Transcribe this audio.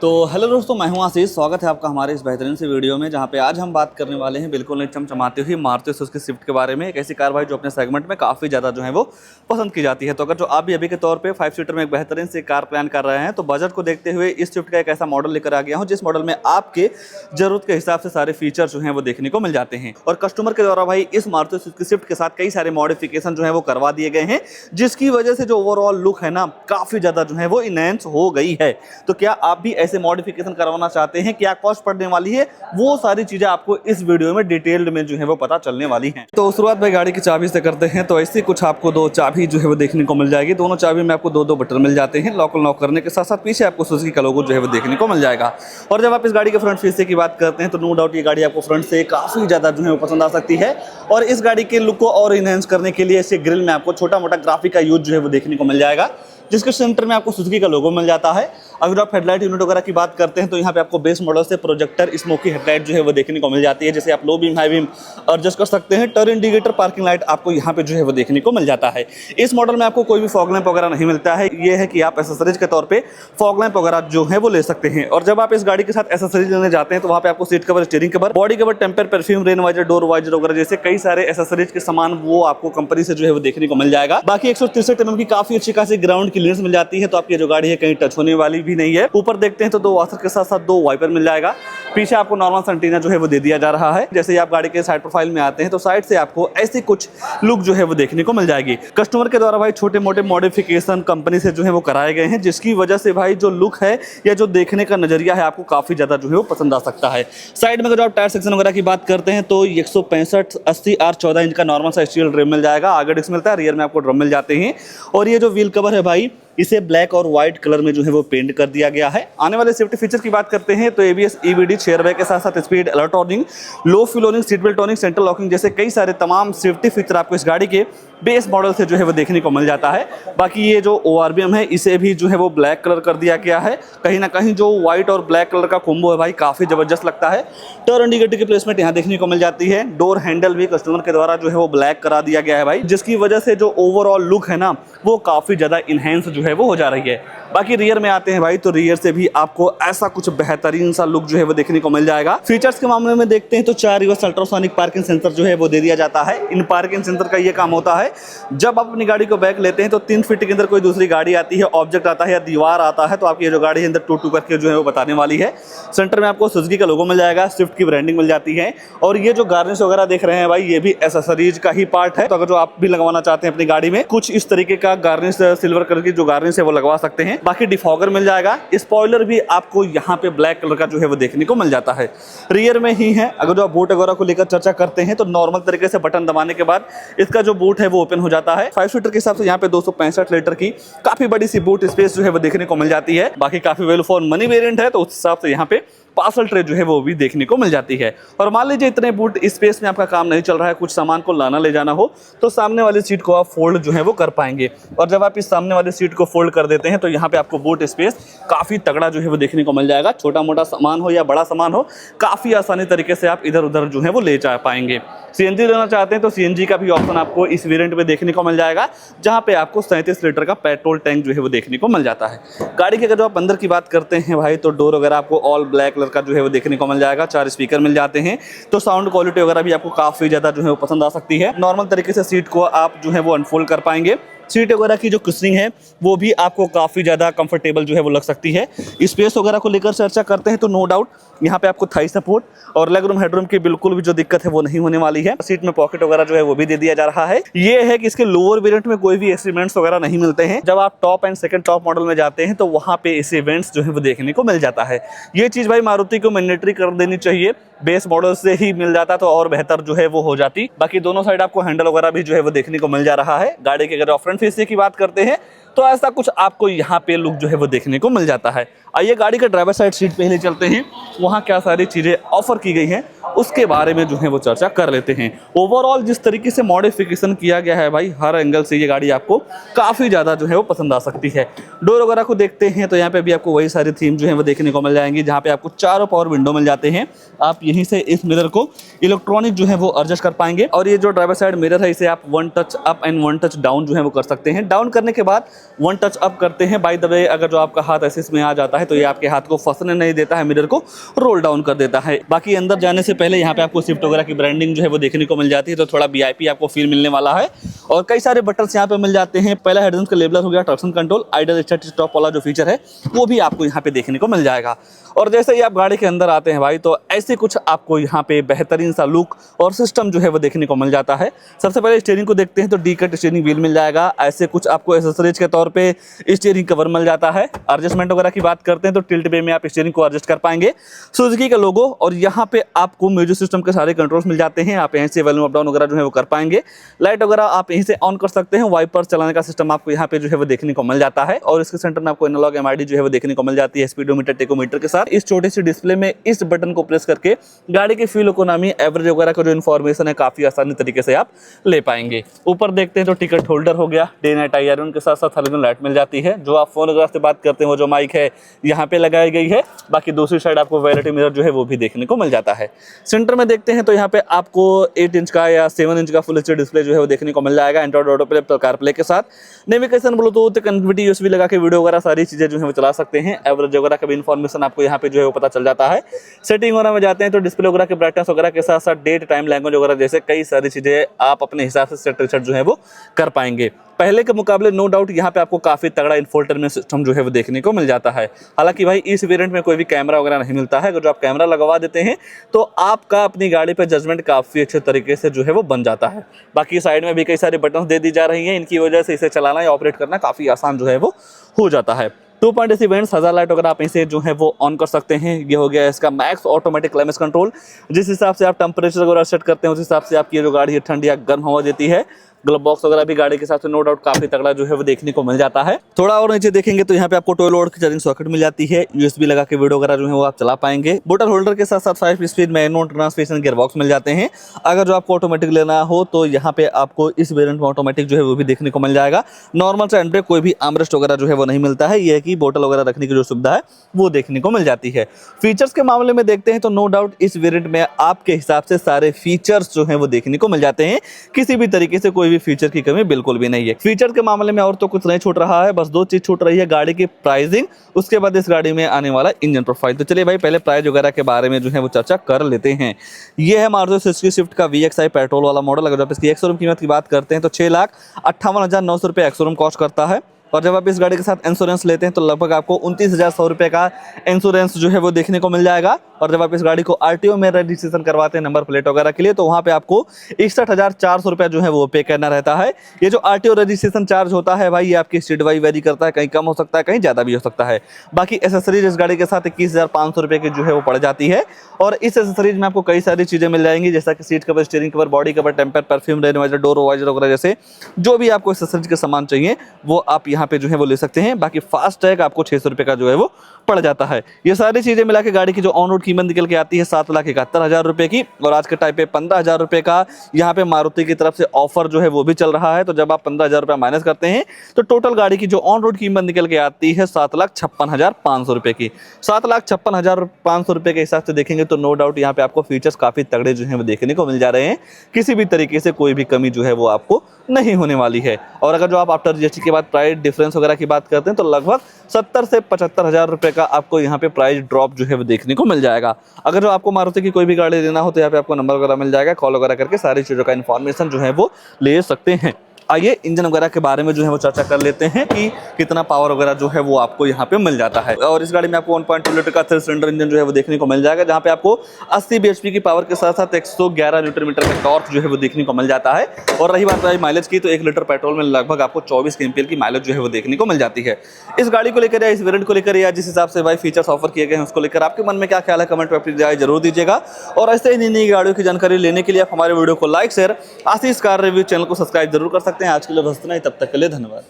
तो हेलो दोस्तों, मैं हूं आशीष। स्वागत है आपका हमारे इस बेहतरीन से वीडियो में, जहां पे आज हम बात करने वाले हैं बिल्कुल नहीं चमचमाती हुई मारुति सुजुकी स्विफ्ट के बारे में। एक ऐसी कार भाई जो अपने सेगमेंट में काफ़ी ज़्यादा जो है वो पसंद की जाती है। तो अगर जो आप भी अभी के तौर पे 5 सीटर में एक बेहतरीन सी कार प्लान कर रहे हैं, तो बजट को देखते हुए इस स्विफ्ट का एक ऐसा मॉडल लेकर आ गया हूँ जिस मॉडल में आपके ज़रूरत के हिसाब से सारे फीचर जो हैं वो देखने को मिल जाते हैं। और कस्टमर के द्वारा भाई इस मारुति सुजुकी स्विफ्ट के साथ कई सारे मॉडिफिकेशन जो है वो करवा दिए गए हैं, जिसकी वजह से जो ओवरऑल लुक है ना, काफ़ी ज़्यादा जो है वो इनहेंस हो गई है। तो क्या आप भी ऐसे मॉडिफिकेशन करवाना चाहते हैं, क्या कॉस्ट पड़ने वाली है, वो सारी चीजें आपको इस वीडियो में डिटेल्ड में जो है वो पता चलने वाली हैं। तो शुरुआत भाई गाड़ी की चाबी से करते हैं। तो ऐसे कुछ आपको दो चाबी जो है वो देखने को मिल जाएगी। दोनों चाबी में आपको दो बटन मिल जाते हैं। लॉक करने के साथ साथ पीछे आपको सुजुकी का लोगो जो है वो देखने को मिल जाएगा। और जब आप इस गाड़ी के फ्रंट फीचर की बात करते हैं, तो नो डाउट ये गाड़ी आपको फ्रंट से काफी ज्यादा जो है वो पसंद आ सकती है। और इस गाड़ी के लुक को और इनहेंस करने के लिए इसे ग्रिल में आपको छोटा मोटा ग्राफिक का यूज जो है वो देखने को मिल जाएगा, जिसके सेंटर में आपको सुजुकी का लोगो मिल जाता है। अगर आप हेडलाइट यूनिट वगैरह की बात करते हैं, तो यहाँ पे आपको बेस मॉडल से प्रोजेक्टर स्मोकी हेडलाइट जो है वो देखने को मिल जाती है, जैसे आप low beam high beam adjust कर सकते हैं। टर्न इंडिकेटर पार्किंग लाइट आपको यहाँ पे जो है वो देखने को मिल जाता है। इस मॉडल में आपको कोई भी फॉग लैंप वगैरह नहीं मिलता है। ये है कि आप एसेसरीज के तौर पे फॉग लैंप वगैरह जो है वो ले सकते हैं। और जब आप इस गाड़ी के साथ एसेसरीज लेने जाते हैं, तो वहाँ पे आपको seat cover, steering cover, body cover, temper, perfume, rain visor, door visor वगैरह जैसे कई सारे एसेसरीज के सामान वो आपको कंपनी से जो है वो देखने को मिल जाएगा। बाकी 163 mm की काफी अच्छी खासी ग्राउंड की क्लियरेंस मिल जाती है, तो आपकी जो गाड़ी है कहीं टच होने वाली भी नहीं है। ऊपर देखते हैं तो दो वॉशर के साथ साथ दो वाइपर मिल जाएगा। पीछे आपको नॉर्मल सेंटीना जो है वो दे दिया जा रहा है। जैसे ही आप गाड़ी के साइड प्रोफाइल में आते हैं, तो साइड से आपको ऐसी कुछ लुक जो है वो देखने को मिल जाएगी। कस्टमर के द्वारा भाई छोटे मोटे मॉडिफिकेशन कंपनी से जो है वो कराए गए हैं, जिसकी वजह से भाई जो लुक है या जो देखने का नजरिया है आपको काफी ज्यादा जो है वो पसंद आ सकता है। साइड में अगर आप टायर सेक्शन वगैरह की बात करते हैं, तो 165 80 R 14 इंच का नॉर्मल सा स्टील ड्रम मिल जाएगा। आगे डिस्क मिलता है, रियर में आपको ड्रम मिल जाते हैं। और ये जो व्हील कवर है भाई, इसे ब्लैक और व्हाइट कलर में जो है वो पेंट कर दिया गया है। आने वाले सेफ्टी फीचर की बात करते हैं, तो ABS EBD चेयर बैग के साथ साथ स्पीड अलर्ट वार्निंग, लो fuel warning, seat belt warning, central locking जैसे कई सारे तमाम सेफ्टी फीचर आपको इस गाड़ी के बेस मॉडल से जो है वो देखने को मिल जाता है। बाकी ये जो ORBM है, इसे भी जो है वो ब्लैक कलर कर दिया गया है। कहीं ना कहीं जो व्हाइट और ब्लैक कलर का कॉम्बो है भाई, काफी जबरदस्त लगता है। टर्न इंडिकेटर की प्लेसमेंट यहाँ देखने को मिल जाती है। डोर हैंडल भी कस्टमर के द्वारा जो है वो ब्लैक करा दिया गया है भाई, जिसकी वजह से जो ओवरऑल लुक है ना, वो काफी ज्यादा इनहेंस जो है वो हो जा रही है। बाकी रियर में आते हैं भाई, तो रियर से भी आपको ऐसा कुछ बेहतरीन सा लुक जो है वो देखने को मिल जाएगा। फीचर्स के मामले में देखते हैं, तो 4 रिवर्स अल्ट्रासोनिक पार्किंग सेंसर जो है वो दे दिया जाता है। इन पार्किंग सेंसर का ये काम होता है, जब आप अपनी गाड़ी को बैक लेते हैं, तो 3 फीट के अंदर कोई दूसरी गाड़ी आती है, ऑब्जेक्ट आता है या दीवार आता है, तो आपकी जो गाड़ी है अंदर टू करके जो है वो बताने वाली है। सेंटर में आपको सुजुकी का लोगो मिल जाएगा, स्विफ्ट की ब्रांडिंग मिल जाती है। और ये जो गार्निश वगैरह देख रहे हैं भाई, ये भी एसेसरीज का ही पार्ट है। तो अगर जो आप भी लगवाना चाहते हैं अपनी गाड़ी में, कुछ इस तरीके का गार्निश, सिल्वर कलर की जो गार्निश है वो लगवा सकते हैं। बाकी डिफॉगर मिल जाएगा। स्पॉइलर भी आपको यहाँ पे ब्लैक कलर का जो है वो देखने को मिल जाता है। रियर में ही है। अगर जो आप बूट वगैरह को लेकर चर्चा करते हैं, तो नॉर्मल तरीके से बटन दबाने के बाद इसका जो बूट है वो ओपन हो जाता है। 5 सीटर के हिसाब से यहाँ पे 265 लीटर की काफी बड़ी सी बूट स्पेस जो है वो देखने को मिल जाती है। बाकी काफी वैल्यू फॉर मनी वेरिएंट है, तो उस हिसाब से यहाँ पे पार्सल ट्रे जो है वो भी देखने को मिल जाती है। और मान लीजिए इतने बूट स्पेस में आपका काम नहीं चल रहा है, कुछ सामान को लाना ले जाना हो, तो सामने वाली सीट को आप फोल्ड जो है वो कर पाएंगे। और जब आप इस सामने वाली सीट को फोल्ड कर देते हैं, तो यहाँ पे आपको बूट स्पेस काफी तगड़ा जो है वो देखने को मिल जाएगा। छोटा मोटा सामान हो या बड़ा सामान हो, काफी आसानी तरीके से आप इधर उधर जो है वो ले जा पाएंगे। CNG लेना चाहते हैं, तो CNG का भी ऑप्शन आपको इस वेरिएंट में देखने को मिल जाएगा, जहाँ पे आपको 37 लीटर का पेट्रोल टैंक जो है वो देखने को मिल जाता है। गाड़ी के अगर जो आप अंदर की बात करते हैं भाई, तो डोर वगैरह आपको ऑल ब्लैक कलर का जो है वो देखने को मिल जाएगा। 4 स्पीकर मिल जाते हैं, तो साउंड क्वालिटी वगैरह भी आपको काफी ज्यादा जो है वो पसंद आ सकती है। नॉर्मल तरीके से सीट को आप जो है वो अनफोल्ड कर पाएंगे। सीट वगैरह की जो कुशनिंग है वो भी आपको काफ़ी ज़्यादा कंफर्टेबल जो है वो लग सकती है। स्पेस वगैरह को लेकर चर्चा करते हैं, तो नो डाउट यहाँ पे आपको थाई सपोर्ट और लेग रूम हेडरूम की बिल्कुल भी जो दिक्कत है वो नहीं होने वाली है। सीट में पॉकेट वगैरह जो है वो भी दे दिया जा रहा है। ये है कि इसके लोअर वेरिएंट में कोई भी ऐसे इवेंट्स वगैरह नहीं मिलते हैं। जब आप top and second top model में जाते हैं, तो वहाँ पे ऐसे इवेंट्स जो है वो देखने को मिल जाता है। ये चीज़ भाई मारुति को मैंडेटरी कर देनी चाहिए। बेस मॉडल से ही मिल जाता तो और बेहतर जो है वो हो जाती। बाकी दोनों साइड आपको हैंडल वगैरह भी जो है वो देखने को मिल जा रहा है। गाड़ी के अगर फ्रंट फेस की बात करते हैं, तो ऐसा कुछ आपको यहाँ पे लुक जो है वो देखने को मिल जाता है। आइए गाड़ी के ड्राइवर साइड सीट पे ही चलते हैं, वहाँ क्या सारी चीज़ें ऑफर की गई हैं उसके बारे में जो है वो चर्चा कर लेते हैं। ओवरऑल जिस तरीके से मॉडिफिकेशन किया गया है भाई, हर एंगल से ये गाड़ी आपको काफ़ी ज़्यादा जो है वो पसंद आ सकती है। डोर वगैरह को देखते हैं तो यहाँ पे भी आपको वही सारी थीम जो है वो देखने को मिल जाएंगी, जहाँ पे आपको चारों पावर विंडो मिल जाते हैं। आप यहीं से इस मिरर को इलेक्ट्रॉनिक जो है वो एडजस्ट कर पाएंगे। और ये जो ड्राइवर साइड मिरर है, इसे आप one touch up and one touch down जो है वो कर सकते हैं। डाउन करने के बाद वन टच अप करते हैं। बाय द वे, अगर जो आपका हाथ ऐसे इसमें आ जाता है तो ये आपके हाथ को फंसने नहीं देता है, मिरर को रोल डाउन कर देता है। बाकी अंदर जाने से पहले यहाँ पे आपको स्विफ्ट वगैरह की ब्रांडिंग जो है वो देखने को मिल जाती है, तो थोड़ा वीआईपी आपको फील मिलने वाला है। और कई सारे बटन्स यहाँ पे मिल जाते हैं। पहला हेडलाइट्स का लेबलर हो गया, ट्रैक्शन कंट्रोल, आइडल स्टार्ट वाला जो फीचर है वो भी आपको यहाँ पे देखने को मिल जाएगा। और जैसे ही आप गाड़ी के अंदर आते हैं भाई, तो ऐसे कुछ आपको यहाँ पे बेहतरीन सा लुक और सिस्टम जो है वो देखने को मिल जाता है। सबसे पहले स्टीयरिंग को देखते हैं तो डी कट स्टीयरिंग व्हील मिल जाएगा। ऐसे कुछ आपको एसेसरीज के तौर पे स्टीयरिंग कवर मिल जाता है। एडजस्टमेंट वगैरह की बात करते हैं तो टिल्ट वे में आप स्टीयरिंग को एडजस्ट कर पाएंगे, सुजुकी का लोगो। और यहाँ पे आपको म्यूजिक सिस्टम के सारे कंट्रोल्स मिल जाते हैं। आप यहीं से वॉल्यूम अप डाउन वगैरह जो है वो कर पाएंगे। लाइट वगैरह आप यहीं से ऑन कर सकते हैं। वाइपर चलाने का सिस्टम आपको यहाँ पे जो है वो देखने को मिल जाता है। और इसके सेंटर में आपको एनालॉग एमआईडी जो है वो देखने को मिल जाती है, स्पीडोमीटर, टेकोमीटर के साथ। इस छोटी सी डिस्प्ले में इस बटन को प्रेस करके गाड़ी की फ्यूल इकोनॉमी, एवरेज वगैरह का जो इन्फॉर्मेशन है काफी आसानी तरीके से आप ले पाएंगे। ऊपर देखते हैं तो टिकट होल्डर हो गया, डे नाइट आयरन के साथ साथ हेलोजन लाइट मिल जाती है। जो आप फोन वगैरह से बात करते हैं वो जो माइक है यहाँ पे लगाई गई है। बाकी दूसरी साइड आपको वैनिटी मिरर जो है वो भी देखने को मिल जाता है। सेंटर में देखते हैं तो यहाँ पे आपको 8 इंच का या 7 इंच का फुल एचडी डिस्प्ले जो है वो देखने को मिल जाएगा, Android auto play, car play के साथ। नेविगेशन, ब्लूटूथ, कनेक्टिविटी, यूएसबी लगा के वीडियो वगैरह सारी चीजें जो है वो चला सकते हैं। एवरेज वगैरह का भी इन्फॉर्मेशन आपको यहाँ पे जो है वो पता चल जाता है। सेटिंग वगैरह में जाते हैं तो डिस्प्ले वगैरह के ब्राइटनेस वगैरह के साथ साथ डेट, टाइम, लैंग्वेज वगैरह जैसे कई सारी चीजें आप अपने हिसाब से सेट जो है वो कर पाएंगे। पहले के मुकाबले नो डाउट यहाँ पे आपको काफी तगड़ा इंफोटेनमेंट सिस्टम जो है वो देखने को मिल जाता है। हालांकि भाई इस वेरिएंट में कोई भी कैमरा वगैरह नहीं मिलता है। अगर जो आप कैमरा लगवा देते हैं तो आपका अपनी गाड़ी पे जजमेंट काफी अच्छे तरीके से जो है वो बन जाता है। बाकी साइड में भी कई सारे बटन दे दी जा रही हैं, इनकी वजह से इसे चलाना या ऑपरेट करना काफी आसान जो है वो हो जाता है। 2 पॉइंट इवेंट्स, 1000 लाइट वगैरह आप इसे जो है वो ऑन कर सकते हैं। ये हो गया इसका मैक्स ऑटोमेटिक क्लाइमेट कंट्रोल। जिस हिसाब से आप टेम्परेचर वगैरह सेट करते हैं उस हिसाब से आपकी जो गाड़ी है ठंडी या गर्म हवा देती है। ग्लव बॉक्स वगैरह भी गाड़ी के हिसाब से नो डाउट काफी तगड़ा जो है वो देखने को मिल जाता है। थोड़ा और नीचे देखेंगे तो यहाँ पे आपको 12 वोल्ट की चार्जिंग सॉकेट मिल जाती है। यूएसबी लगा के वीडियो वगैरह जो है वो आप चला पाएंगे। बोतल होल्डर के साथ साथ 5 speed manual transmission gear box मिल जाते हैं। अगर जो आपको ऑटोमेटिक लेना हो तो यहाँ पे आपको इस वेरिएंट में ऑटोमेटिक जो है वो भी देखने को मिल जाएगा। नॉर्मल से एंड्रेक कोई भी आर्मरेस्ट वगैरह जो है वो नहीं मिलता है। ये है कि बोतल वगैरह रखने की जो सुविधा है वो देखने को मिल जाती है। फीचर्स के मामले में देखते हैं तो नो डाउट इस वेरिएंट में आपके हिसाब से सारे फीचर्स जो है वो देखने को मिल जाते हैं। किसी भी तरीके से कोई भी फीचर की कमी बिल्कुल भी नहीं है। फीचर के मामले में और तो कुछ नहीं छूट रहा है, बस 2 चीज छूट रही है, गाड़ी की प्राइसिंग, उसके बाद इस गाड़ी में आने वाला इंजन प्रोफाइल। तो चलिए भाई पहले प्राइस वगैरह के बारे में जो है वो चर्चा कर लेते हैं। ये है मारुति सुजुकी स्विफ्ट का VXI पेट्रोल वाला मॉडल। अगर आप इसकी एक्स-शोरूम कीमत की बात करते हैं तो 6,58,900 रुपये एक्स-शोरूम कॉस्ट करता है। और जब आप इस गाड़ी के साथ इंश्योरेंस लेते हैं तो लगभग आपको 29,100 रुपये का इंश्योरेंस जो है वो देखने को मिल जाएगा। और जब आप इस गाड़ी को RTO में रजिस्ट्रेशन करवाते हैं नंबर प्लेट वगैरह के लिए, तो वहाँ पे आपको 61,400 रुपये जो है वो पे करना रहता है। ये जो RTO रजिस्ट्रेशन चार्ज होता है भाई, ये आपकी स्टेट वाइज वेरी करता है, कहीं कम हो सकता है, कहीं ज़्यादा भी हो सकता है। बाकी एसेसरीज इस गाड़ी के साथ 21,500 रुपये की जो है वो पड़ जाती है। और इस एसेसरीज में आपको कई सारी चीज़ें मिल जाएंगी, जैसा कि seat cover, steering cover, body cover, temper, perfume, rain visor, door visor वगैरह जैसे जो भी आपको एसेसरीज के सामान चाहिए वो आप यहाँ पे जो है वो ले सकते हैं। बाकी फास्ट टैग आपको 600 रुपये का जो है वो पड़ जाता है। ये सारी चीजें मिला के गाड़ी की जो ऑन रोड कीमत निकल के आती है 7,71,000 रुपये की। और आज के टाइम पे 15,000 रुपये का यहाँ पे मारुति की तरफ से ऑफर जो है वो भी चल रहा है। तो जब आप 15,000 रुपये माइनस करते हैं तो टोटल गाड़ी की जो ऑन रोड कीमत निकल के आती है 7,56,500 रुपये की। 7,56,500 रुपये के हिसाब से देखेंगे तो नो डाउट यहाँ पे आपको फीचर्स काफी तगड़े जो है वो देखने को मिल जा रहे हैं। किसी भी तरीके से कोई भी कमी जो है वो आपको नहीं होने वाली है। और अगर जो आप आफ्टर GST के बाद प्राइस डिफरेंस वगैरह की बात करते हैं तो लगभग 70 से 75,000 रुपये का आपको यहाँ पे प्राइस ड्रॉप जो है वो देखने को मिल जाएगा। अगर जो आपको मारुति की कोई भी गाड़ी लेना हो तो यहाँ पे आपको नंबर वगैरह मिल जाएगा, कॉल वगैरह करके सारी चीज़ों का इन्फॉर्मेशन जो है वो ले सकते हैं। आइए इंजन वगैरह के बारे में जो है वो चर्चा कर लेते हैं कि कितना पावर वगैरह जो है वो आपको यहाँ पे मिल जाता है। और इस गाड़ी में आपको 1.2 लीटर का 3 सिलेंडर इंजन जो है वो देखने को मिल जाएगा, जहाँ पे आपको 80 bhp की पावर के साथ साथ 111 न्यूटन मीटर का टॉर्क जो है वो देखने को मिल जाता है। और रही बात भाई माइलेज की, तो 1 लीटर पेट्रोल में लगभग आपको 24 kmpl की माइलेज जो है वो देखने को मिल जाती है। इस गाड़ी को लेकर या इस वेरिएंट को लेकर या जिस हिसाब से भाई फीचर्स ऑफर किए गए हैं उसको लेकर आपके मन में क्या ख्याल है, कमेंट में अपनी राय जरूर दीजिएगा। और ऐसे ही नई गाड़ियों की जानकारी लेने के लिए आप हमारे वीडियो को लाइक, शेयर, आशीष कार रिव्यू चैनल को सब्सक्राइब जरूर कर सकते हैं। आज के लिए बस इतना ही, तब तक के लिए धन्यवाद।